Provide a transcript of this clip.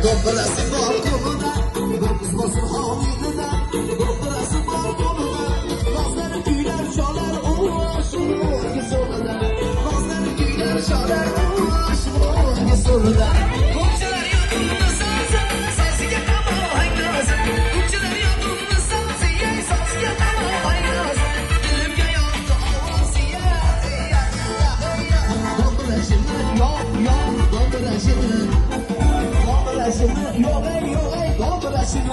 Do'ppirasi bor qo'lida, do'ppiz bo'lsin hovlida, do'ppirasi bor qo'lida, nozlari kuylar cholar o'shmo'rga so'lida, nozlari kuylar cholar o'shmo'rga so'lida. Ko'pchilar yo'qimni so'zi, so'ziga tamom haydozi. Ko'pchilar yo'qimni so'zi, so'ziga tamom haydozi. Dilimga yoqdi ovoziga, do'ppirashini yo'q, do'ppirashini. Do'ppirashini yo'q, do'ppirashini